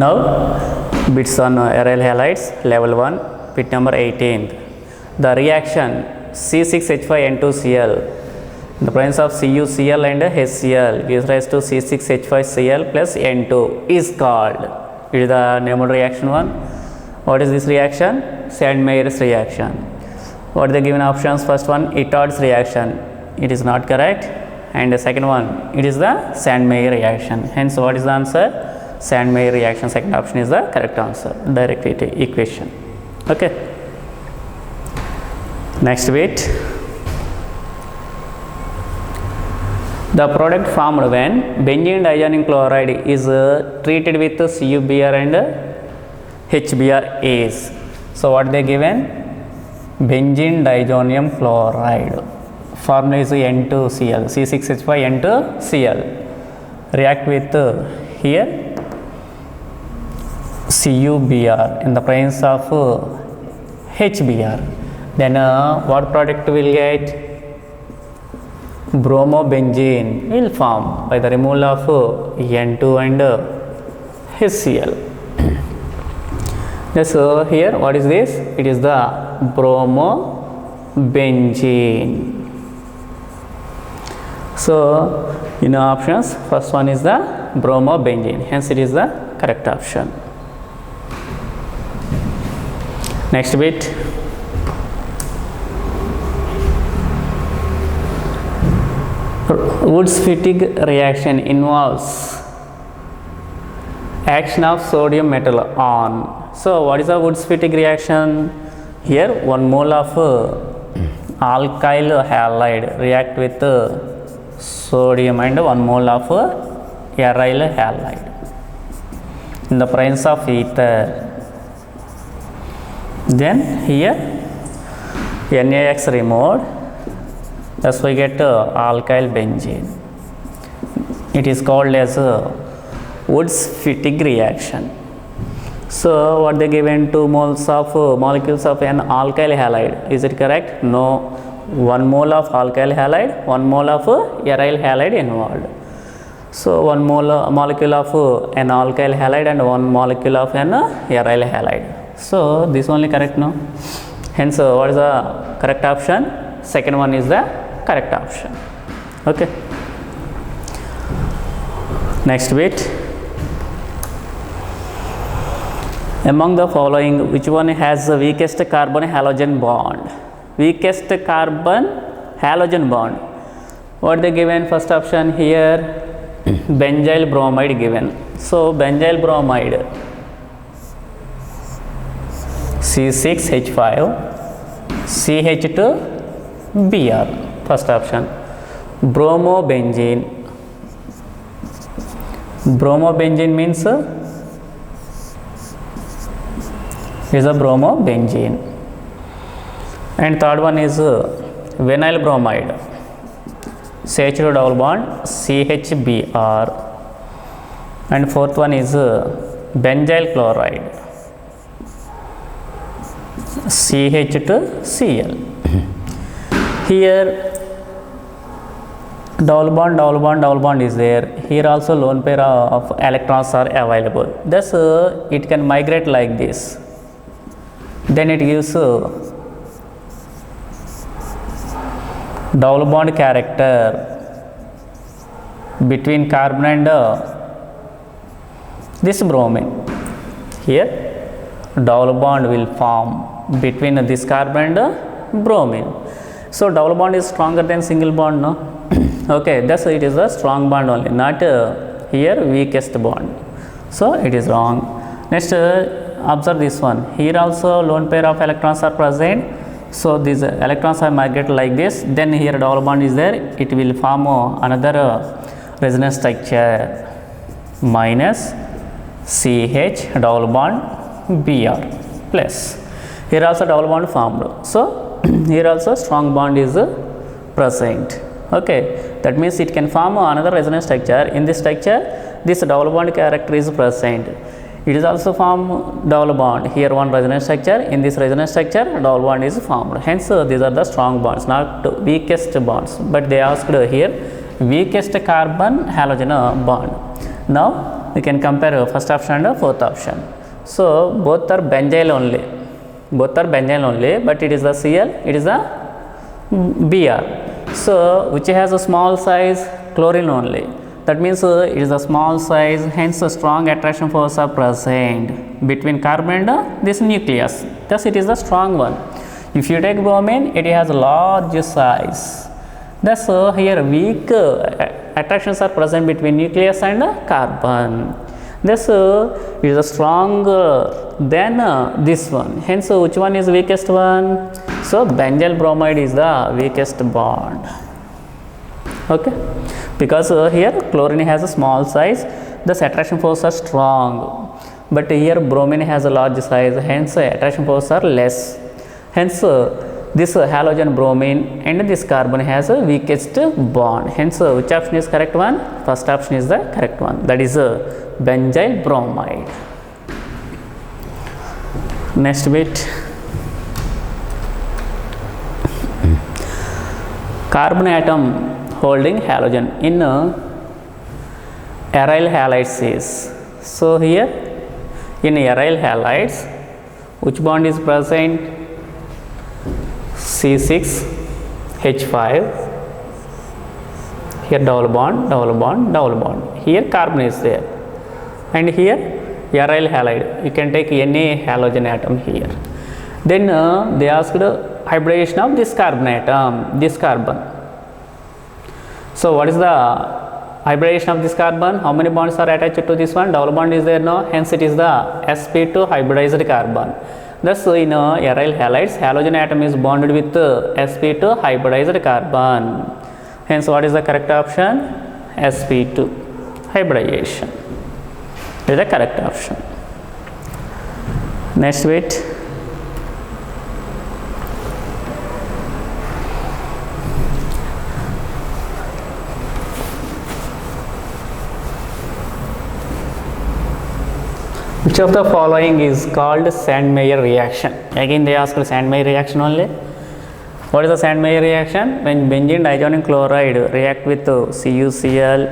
Now bits on aryl halides level 1, bit number 18. The reaction C6H5N2Cl in the presence of CuCl and HCl gives rise to C6H5Cl plus N2 is called. It is the named reaction one. What is this reaction? Sandmeyer's reaction. What are the given options? First one, Itard's reaction. It is not correct. And the second one, it is the Sandmeyer reaction. Hence, what is the answer? Sandmeyer reaction. Second option is the correct answer. Direct equation. Okay. Next bit. The product formed when benzene diazonium chloride is treated with CuBr and HBr is. So, what they given? Benzene diazonium chloride. Formula is N2Cl, C6H5N2Cl. React with here CuBr in the presence of HBr. Then what product will get? Bromobenzene will form by the removal of N2 and HCl. So here what is this? It is the bromobenzene. So in options, first one is the bromobenzene. Hence it is the correct option. Next bit. Wurtz-Fittig reaction involves action of sodium metal on. So what is a Wurtz-Fittig reaction? Here 1 mole of alkyl halide react with sodium and 1 mole of aryl halide in the presence of ether. Then here NaX removed. Thus we get alkyl benzene. It is called as a Wurtz-Fittig reaction. So what they given 2 moles of molecules of an alkyl halide. Is it correct? No. 1 mole of alkyl halide, 1 mole of aryl halide involved. So 1 molecule of an alkyl halide and 1 molecule of an aryl halide. So this only correct, no? Hence what is the correct option? Second one is the correct option. Okay. Next bit. Among the following, which one has the weakest carbon halogen bond? Weakest carbon halogen bond. What they given? First option here, benzyl bromide given. So benzyl bromide C6H5 CH2Br. First option. Bromobenzene. Bromobenzene means is a bromobenzene. And third one is vinyl bromide. CH2 double bond CHBr. And fourth one is benzyl chloride CH2Cl. Here double bond is there. Here also lone pair of electrons are available. Thus it can migrate like this. Then it gives double bond character between carbon and this bromine. Here double bond will form between this carbon and bromine. So double bond is stronger than single bond, no? Okay, thus it is a strong bond only, not here weakest bond. So it is wrong. Next, observe this one. Here also lone pair of electrons are present. So these electrons are migrated like this. Then here double bond is there. It will form another resonance structure minus CH double bond Br plus. Here also double bond formed. So here also strong bond is present. Okay, that means it can form another resonance structure. In this structure, this double bond character is present. It is also form double bond. Here one resonance structure. In this resonance structure, double bond is formed. Hence, these are the strong bonds, not weakest bonds. But they asked here weakest carbon halogen bond. Now we can compare first option and fourth option. So both are benzyl only, but it is the Cl, it is the Br. So which has a small size? Chlorine only. That means it is a small size, hence a strong attraction force are present between carbon and this nucleus. Thus it is the strong one. If you take bromine, it has a large size. Thus here weak attractions are present between nucleus and carbon. Thus it is stronger than this one. Hence which one is weakest one? So benzyl bromide is the weakest bond. Okay, because here chlorine has a small size, thus attraction force are strong, but here bromine has a large size, hence attraction force are less. Hence this halogen bromine and this carbon has a weakest bond. Hence which option is correct one? First option is the correct one, that is benzyl bromide. Next bit, carbon atom holding halogen in aryl halides is. So here in aryl halides, which bond is present? C6H5. Here double bond, double bond, double bond. Here carbon is there, and here aryl halide. You can take any halogen atom here. Then they asked hybridization of this carbon atom, this carbon. So what is the hybridization of this carbon? How many bonds are attached to this one? Double bond is there, no? Hence it is the sp2 hybridized carbon. Thus in aryl halides, halogen atom is bonded with sp2 hybridized carbon. Hence what is the correct option? sp2 hybridization is the correct option. Next bit, which of the following is called Sandmeyer reaction? Again they asked Sandmeyer reaction only. What is the Sandmeyer reaction? When benzene diazonium chloride react with CuCl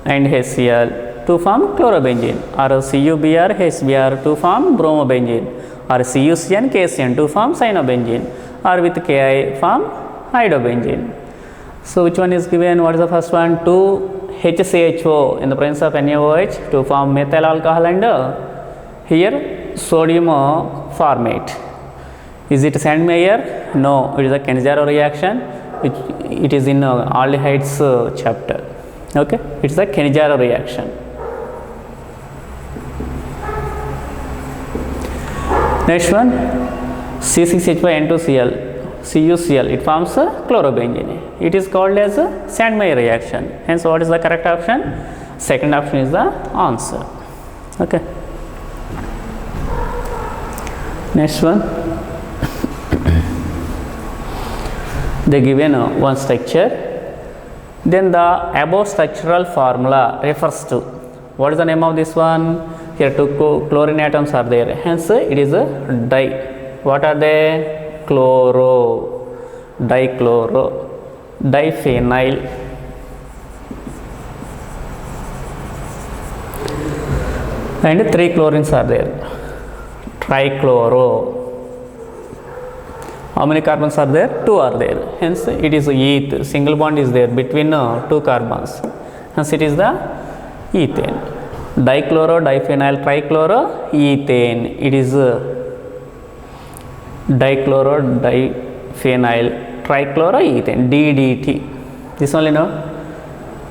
and HCl to form chlorobenzene, or CuBr HBr to form bromobenzene, or CuCN KCN to form cyanobenzene, or with Ki form iodobenzene. So which one is given? What is the first one? 2HCHO in the presence of NaOH to form methyl alcohol and here sodium formate. Is it Sandmeyer? No, it is a Cannizzaro reaction, which it is in aldehydes chapter. Okay, it is a Cannizzaro reaction. Next one, C6H5N2Cl, CuCl, it forms chlorobenzene. It is called as a Sandmeyer reaction. Hence what is the correct option? Second option is the answer. Okay. Next one, they given one structure, then the above structural formula refers to, what is the name of this one? Here two chlorine atoms are there, hence it is a di. What are they? Chloro, dichloro, diphenyl, and three chlorines are there. Trichloro. How many carbons are there? 2 are there. Hence it is eth. Single bond is there between 2 carbons. Hence it is the ethane. Dichloro, diphenyl, trichloro, ethane. It is dichloro, diphenyl, trichloro, ethane. DDT. This only no?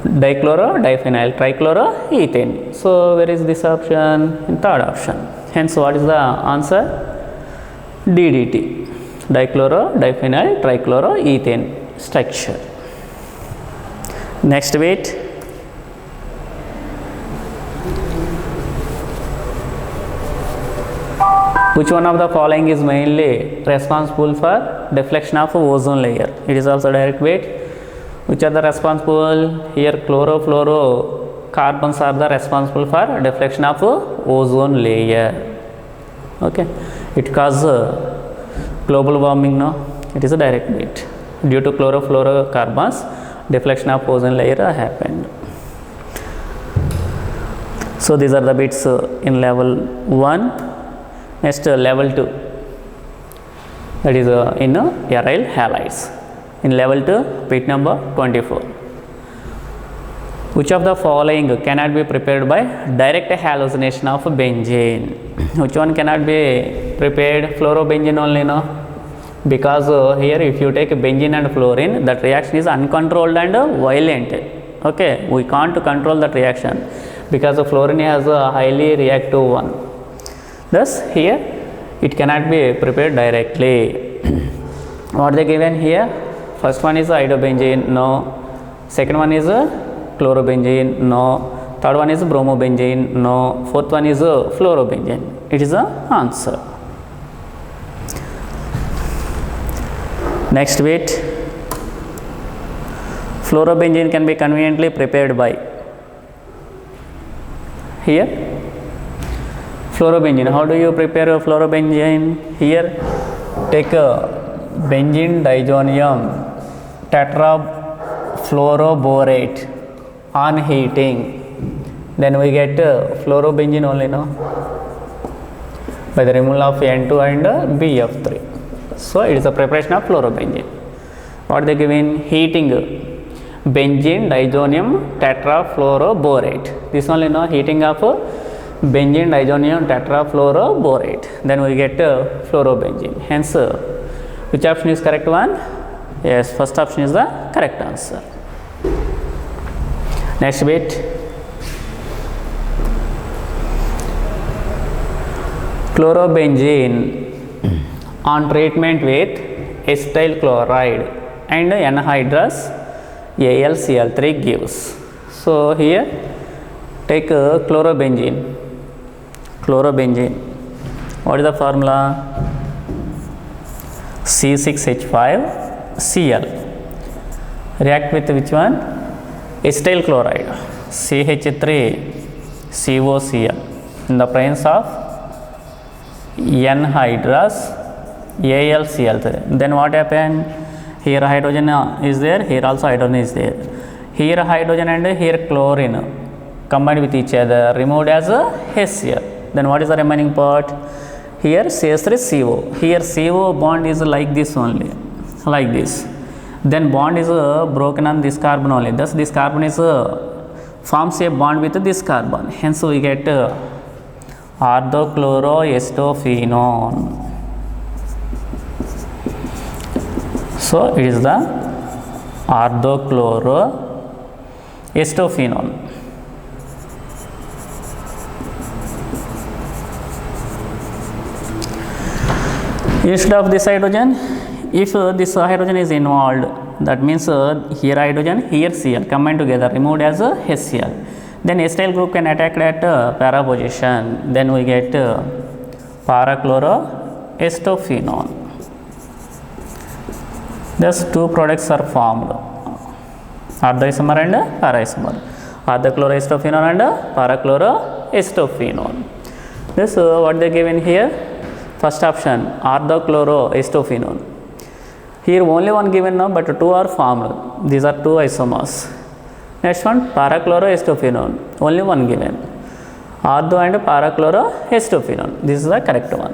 Dichloro, diphenyl, trichloro, ethane. So where is this option? In third option. Hence what is the answer? DDT. Dichloro, diphenyl, trichloro, ethane structure. Next bit, which one of the following is mainly responsible for deflection of ozone layer? It is also direct bit. Which are the responsible? Here chlorofluorocarbons are the responsible for deflection of ozone layer. Okay, it causes global warming, no? It is a direct bit. Due to chlorofluorocarbons, deflection of ozone layer happened. So So these are the bits in level 1. Next level 2, that is in aryl halides. In level 2, bit number 24. Which of the following cannot be prepared by direct hallucination of benzene? Which one cannot be prepared? Fluorobenzene only, no? Because here if you take benzene and fluorine, that reaction is uncontrolled and violent. Okay, we can't control that reaction because fluorine has a highly reactive one. Thus here it cannot be prepared directly. What they given here? First one is iodobenzene, no. Second one is chlorobenzene, no. Third one is bromobenzene, no. Fourth one is fluorobenzene. It is the answer. Next bit, fluorobenzene can be conveniently prepared by, here fluorobenzene. How do you prepare fluorobenzene? Here take benzene diazonium tetrafluoroborate on heating, then we get fluorobenzene only, no, by the removal of N2 and BF3. So it is a preparation of fluorobenzene. What they give in heating? Benzene diazonium tetrafluoroborate. This only, no, heating of benzene diazonium tetrafluoroborate. Then we get fluorobenzene. Hence, which option is correct one? Yes, first option is the correct answer. Next bit. Chlorobenzene on treatment with acetyl chloride and anhydrous AlCl3 gives. So here take chlorobenzene. Chlorobenzene. What is the formula? C6H5Cl. React with which one? Acetyl chloride, CH3COCl in the presence of anhydrous AlCl3. Then what happened? Here hydrogen is there, here also hydrogen is there. Here hydrogen and here chlorine combined with each other, removed as HCl. Then what is the remaining part? Here CH3CO. Here CO bond is like this only, like this. Then bond is broken on this carbon only. Thus this carbon is forms a bond with this carbon. Hence we get orthochloroacetophenone. So it is the orthochloroacetophenone. Instead of this hydrogen, if this hydrogen is involved, that means here hydrogen, here Cl combined together, removed as HCl. Then acetyl group can attack at para position. Then we get parachloroacetophenone. Thus two products are formed, orthoisomer and para-isomer, orthochloroacetophenone and parachloroacetophenone. This what they given here? First option, orthochloroacetophenone. Here only one given now, but two are formed. These are two isomers. Next one, parachloroacetophenone, only one given. Ortho and parachloroacetophenone. This is the correct one.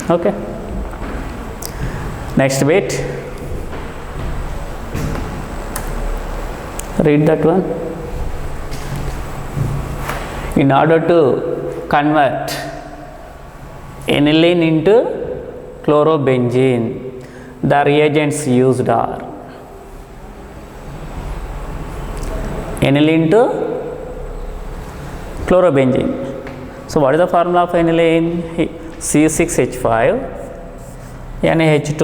Okay. Next bit. Read that one. In order to convert aniline into chlorobenzene, the reagents used are aniline to chlorobenzene. So what is the formula of aniline? C6H5 NH2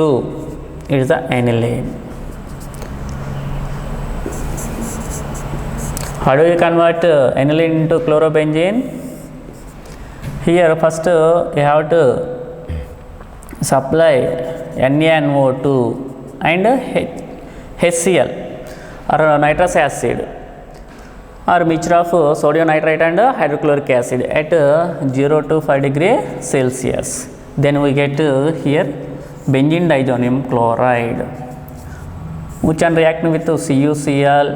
is the aniline. How do you convert aniline into chlorobenzene? Here first you have to supply NaNO2 and HCl or nitrous acid or mixture of sodium nitrate and hydrochloric acid at 0 to 5 degree Celsius. Then we get here benzene diazonium chloride, which can react with CuCl,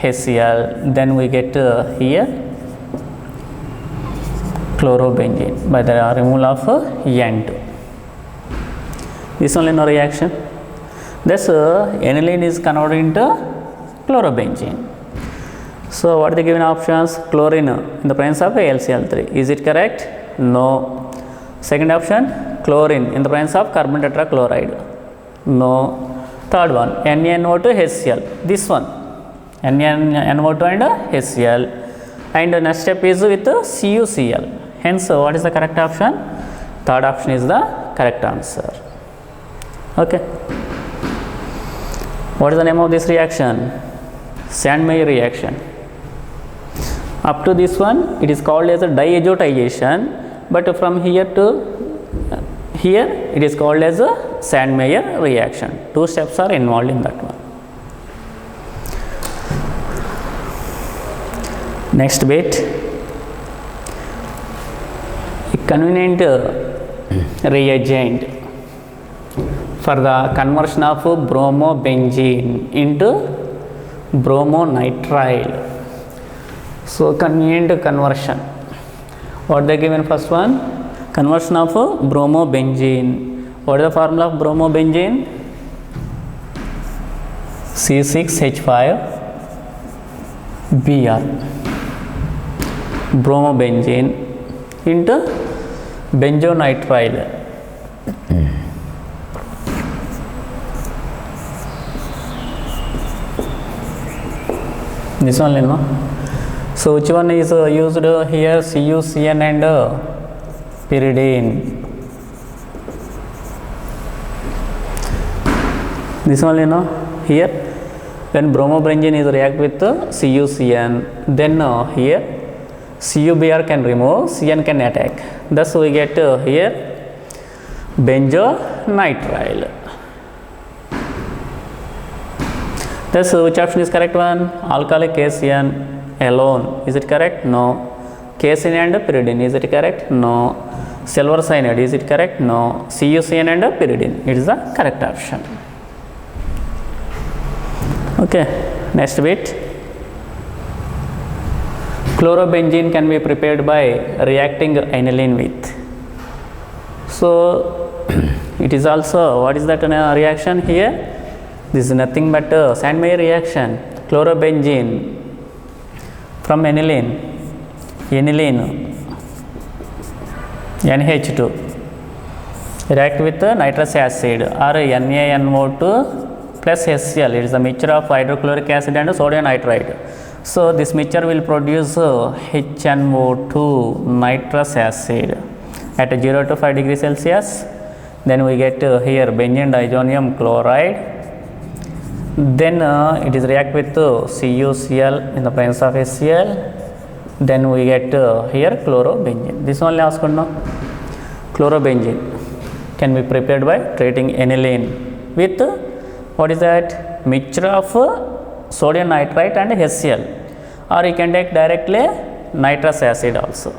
HCl. Then we get here chlorobenzene by the removal of N2. This only no reaction. Thus aniline is converted into chlorobenzene. So what are the given options? Chlorine in the presence of AlCl3. Is it correct? No. Second option, chlorine in the presence of carbon tetrachloride. No. Third one, NaNO2 HCl. This one, NaNO2 and HCl. And the next step is with CuCl. Hence, what is the correct option? Third option is the correct answer. Okay. What is the name of this reaction? Sandmeyer reaction. Up to this one, it is called as a diazotization, but from here to here, it is called as a Sandmeyer reaction. Two steps are involved in that one. Next bit, a convenient reagent for the conversion of bromobenzene into bromonitrile. So convenient conversion. What they given first one? Conversion of bromobenzene. What is the formula of bromobenzene? C6H5Br. Bromobenzene into benzonitrile. This one, no? So which one is used here? CuCN and pyridine. This one, here when bromobenzene is react with CuCN, then here CuBr can remove, Cn can attack. Thus we get here benzonitrile. Thus which option is correct one? Alkali KCN alone. Is it correct? No. KCN and pyridine. Is it correct? No. Silver cyanide. Is it correct? No. CuCN and pyridine. It is the correct option. Okay. Next bit. Chlorobenzene can be prepared by reacting aniline with. So it is also, what is that reaction here? This is nothing but Sandmeyer reaction. Chlorobenzene from aniline, NH2 react with nitrous acid or NaNO2 plus HCl. It is a mixture of hydrochloric acid and sodium nitrite. So this mixture will produce HNO2 nitrous acid at 0 to 5 degrees Celsius. Then we get here benzene diazonium chloride. Then it is react with CuCl in the presence of HCl. Then we get here chlorobenzene. This only asked no. Chlorobenzene can be prepared by treating aniline with what is that? Mixture of sodium nitrite and HCl, or you can take directly nitrous acid also,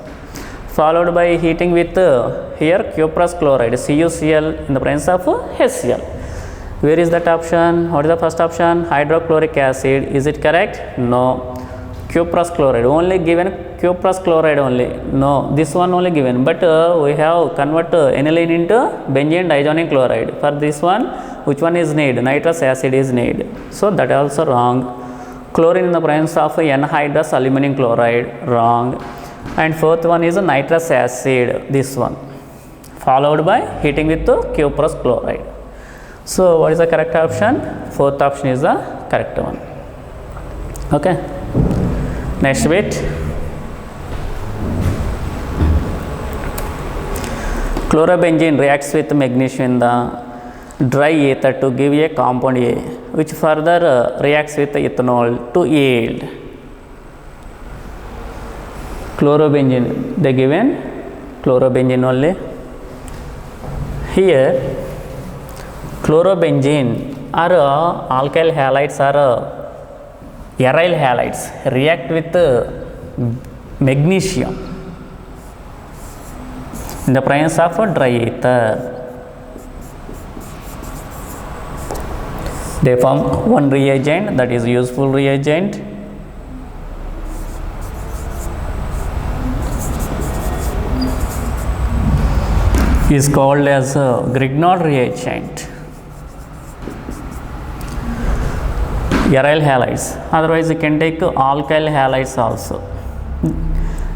followed by heating with here cuprous chloride CuCl in the presence of HCl. Where is that option? What is the first option? Hydrochloric acid. Is it correct? No. Cuprous chloride only given, cuprous chloride only. No, this one only given, but we have convert aniline into benzene diazonium chloride. For this one, which one is need? Nitrous acid is need. So that also wrong. Chlorine in the presence of anhydrous aluminum chloride, wrong. And fourth one is nitrous acid, this one, followed by heating with cuprous chloride. So what is the correct option? Fourth option is the correct one. Okay. Next bit. Chlorobenzene reacts with magnesium in the dry ether to give a compound A, which further reacts with ethanol to yield chlorobenzene. They given chlorobenzene only. Here chlorobenzene or alkyl halides or aryl halides react with magnesium in the presence of dry ether. They form one reagent, that is useful reagent. is called as Grignard reagent. Aryl halides, otherwise you can take alkyl halides also.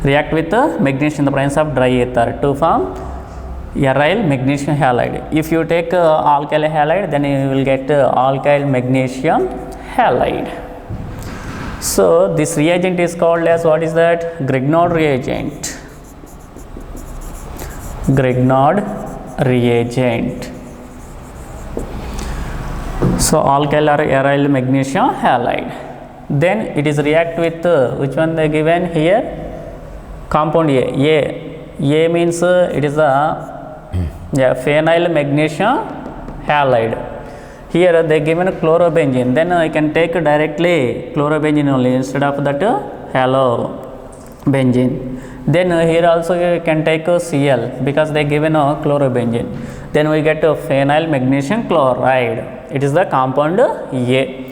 React with magnesium in the presence of dry ether to form aryl magnesium halide. If you take alkyl halide, then you will get alkyl magnesium halide. So this reagent is called as, what is that? Grignard reagent. Grignard reagent. So alkyl or aryl magnesium halide. Then it is react with which one they given here? Compound A. A means it is a phenyl magnesium halide. Here they given chlorobenzene. Then I can take directly chlorobenzene only instead of that halobenzene. Then here also you can take Cl because they given chlorobenzene. Then we get phenyl magnesium chloride. It is the compound A.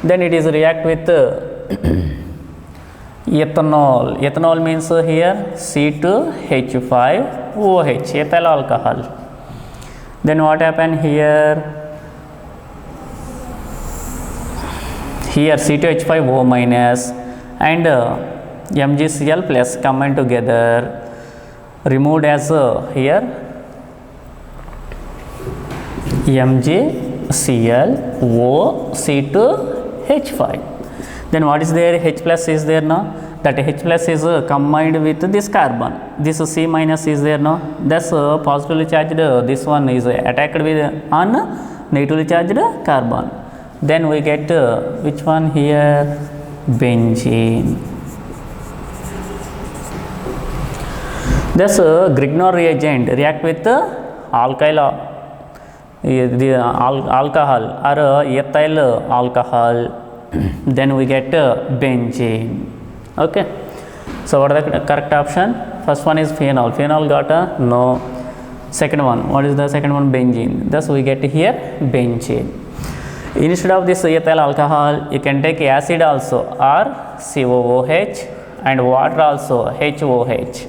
Then it is react with ethanol. Ethanol means here C2H5OH, ethyl alcohol. Then what happen here? Here C2H5O minus and MgCl plus combined together, removed as here MgCl C2H5. Then what is there? H plus is there now. That H plus is combined with this carbon. This C minus is there now. Thus positively charged this one is attacked with on negatively charged carbon. Then we get which one here? Benzene. Thus Grignard reagent react with alkyl alcohol or ethyl alcohol. Then we get benzene. Okay. So what is the correct option? First one is phenol. Phenol got a no. Second one, what is the second one? Benzene. Thus we get here benzene. Instead of this ethyl alcohol, you can take acid also, or COOH, and water also, HOH,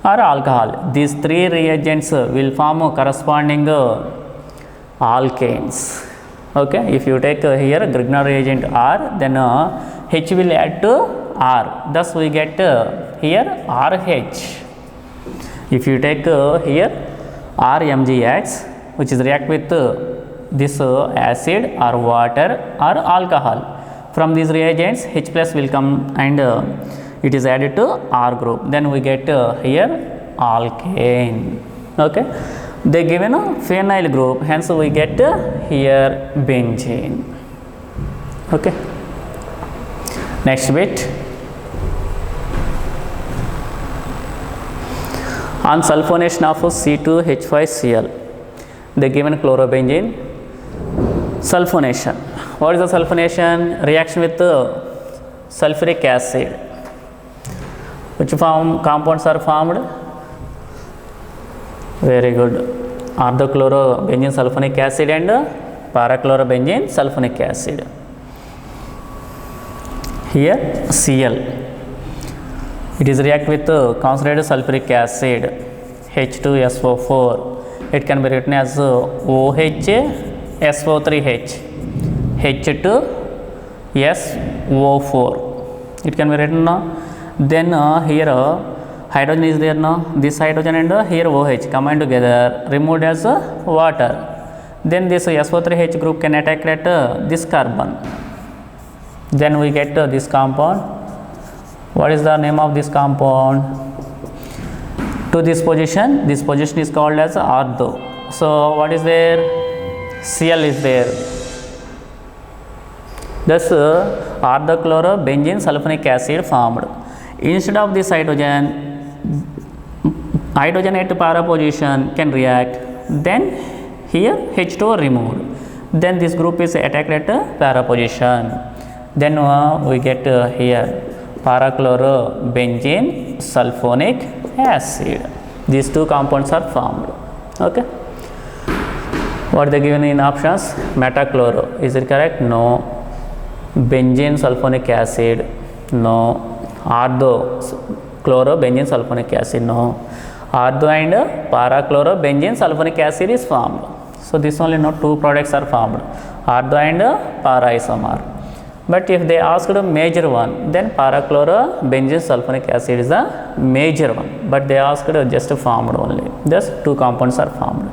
or alcohol. These three reagents will form corresponding alkanes. Okay, if you take here Grignard reagent R, then H will add to R. Thus we get here RH. If you take here RMgX, which is react with this acid or water or alcohol. From these reagents, H plus will come and it is added to R group. Then we get here alkane. Okay, they given a phenyl group, hence we get here benzene. Okay, next bit. On sulfonation of C2H5Cl, they given chlorobenzene. Sulfonation. What is the sulfonation? Reaction with sulfuric acid. Which compounds are formed? Very good. Orthochlorobenzene sulfonic acid and parachlorobenzene sulfonic acid. Here Cl. It is react with concentrated sulfuric acid H2SO4. It can be written as OHSO3H H2SO4. It can be written now. Then here hydrogen is there now. This hydrogen and here OH combined together, removed as water. Then this SO3H group can attack at this carbon. Then we get this compound. What is the name of this compound? To this position is called as ortho. So what is there? Cl is there. Thus orthochlorobenzene sulfonic acid formed. Instead of this hydrogen at para position can react. Then here H2O removed. Then this group is attacked at para position. Then we get here parachlorobenzene sulfonic acid. These two compounds are formed. Okay. What they given in options? Metachloro. Is it correct? No. Benzene sulfonic acid. No. Orthochlorobenzene sulfonic acid. No. Ortho and para-chlorobenzene sulfonic acid is formed. So this only not two products are formed, ortho and para isomer. But if they asked a major one, then para-chlorobenzene sulfonic acid is the major one. But they asked just formed only. Just two compounds are formed.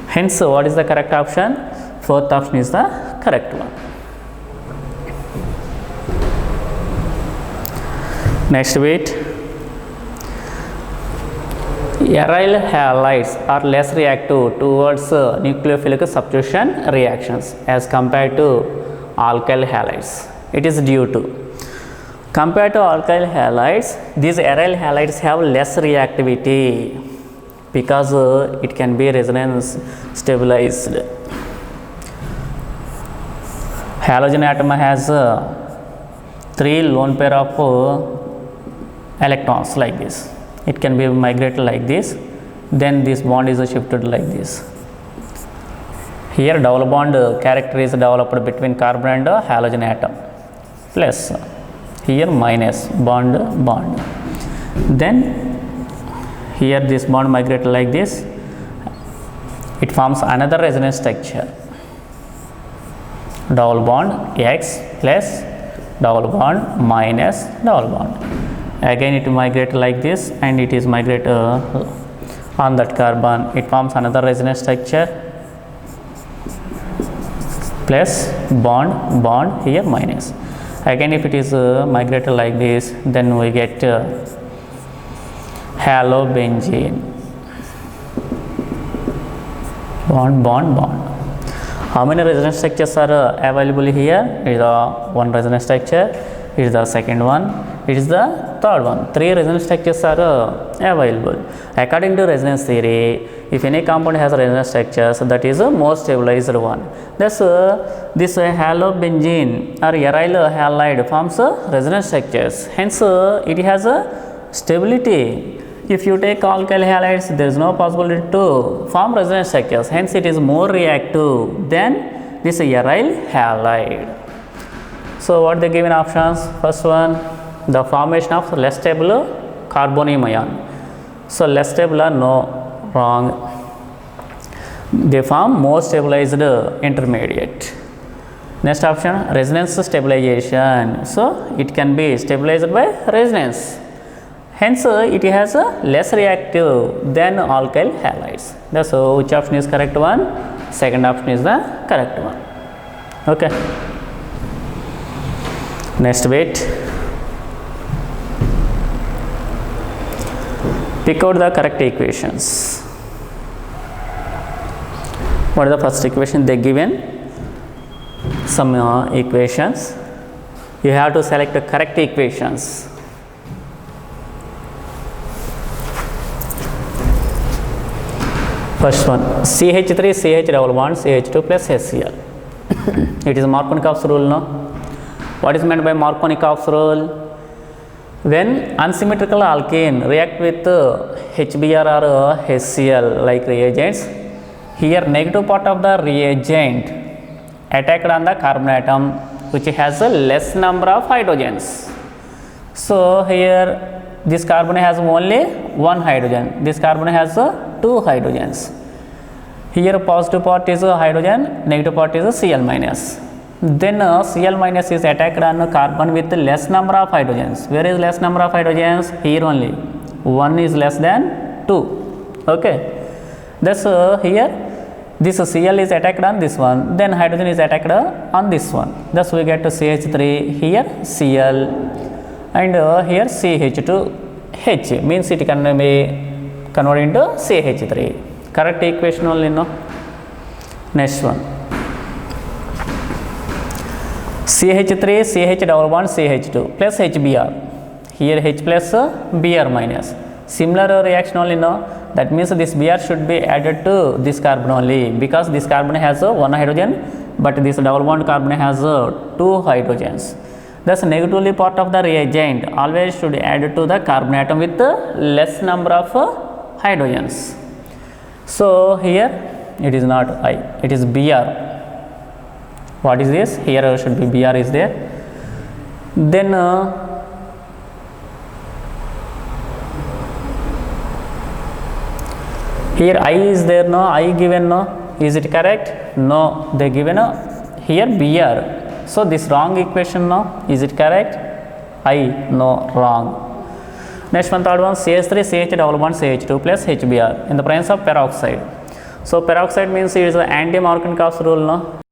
Hence, what is the correct option? Fourth option is the correct one. Next bit. Aryl halides are less reactive towards nucleophilic substitution reactions as compared to alkyl halides. It is due to, compared to alkyl halides, these aryl halides have less reactivity because it can be resonance stabilized. Halogen atom has 3 lone pair of electrons like this. It can be migrated like this, then this bond is shifted like this. Here double bond character is developed between carbon and halogen atom, plus here minus bond. Then here this bond migrated like this, it forms another resonance structure, double bond X plus double bond minus double bond. Again it migrates like this and it is migrate on that carbon, it forms another resonance structure, plus bond here minus. Again if it is migrated like this, then we get halobenzene, bond. How many resonance structures are available here? It is one resonance structure, it is the second one, it is the third one. 3 resonance structures are available. According to resonance theory, if any compound has resonance structures, that is the most stabilized one. Thus, this halobenzene or aryl halide forms resonance structures. Hence, it has a stability. If you take alkyl halides, there is no possibility to form resonance structures. Hence, it is more reactive than this aryl halide. So, what the given options? First one, the formation of less stable carbonium ion. So, less stable are no, wrong. They form more stabilized intermediate. Next option, resonance stabilization. So, it can be stabilized by resonance. Hence, it has a less reactive than alkyl halides. Thus, which option is correct one? Second option is the correct one. Okay. Next bit. Pick out the correct equations. What is the first equation? They given some equations. You have to select the correct equations. First one, CH3 CH double bond CH2 plus HCl. It is Markovnikov's rule, no? What is meant by Markovnikov's rule? When unsymmetrical alkene react with HBr or HCl like reagents, here negative part of the reagent attacked on the carbon atom which has a less number of hydrogens. So, here this carbon has only one hydrogen, this carbon has 2 hydrogens. Here positive part is a hydrogen, negative part is a Cl minus. Then Cl minus is attacked on carbon with less number of hydrogens. Where is less number of hydrogens? Here only. 1 is less than 2. Okay. Thus here this Cl is attacked on this one, then hydrogen is attacked on this one. Thus we get CH3, here Cl, and here CH2H, means it can be converted into CH3. Correct equation only, no? Next one. CH3 CH double bond CH2 plus HBr. Here H plus Br minus. Similar reaction only, no? That means this Br should be added to this carbon only, because this carbon has 1 hydrogen, but this double bond carbon has 2 hydrogens. Thus, negatively part of the reagent always should add to the carbon atom with less number of hydrogens. So, here it is not I, it is Br. What is this? Here should be Br is there. Then Here I is there, no, I given, no, is it correct? No, they given here Br. So this wrong equation, no, is it correct? I, no, wrong. Next one, third one, CH3 CH double bond CH2 plus HBr in the presence of peroxide. So peroxide means it is the anti-Markovnikov rule, no.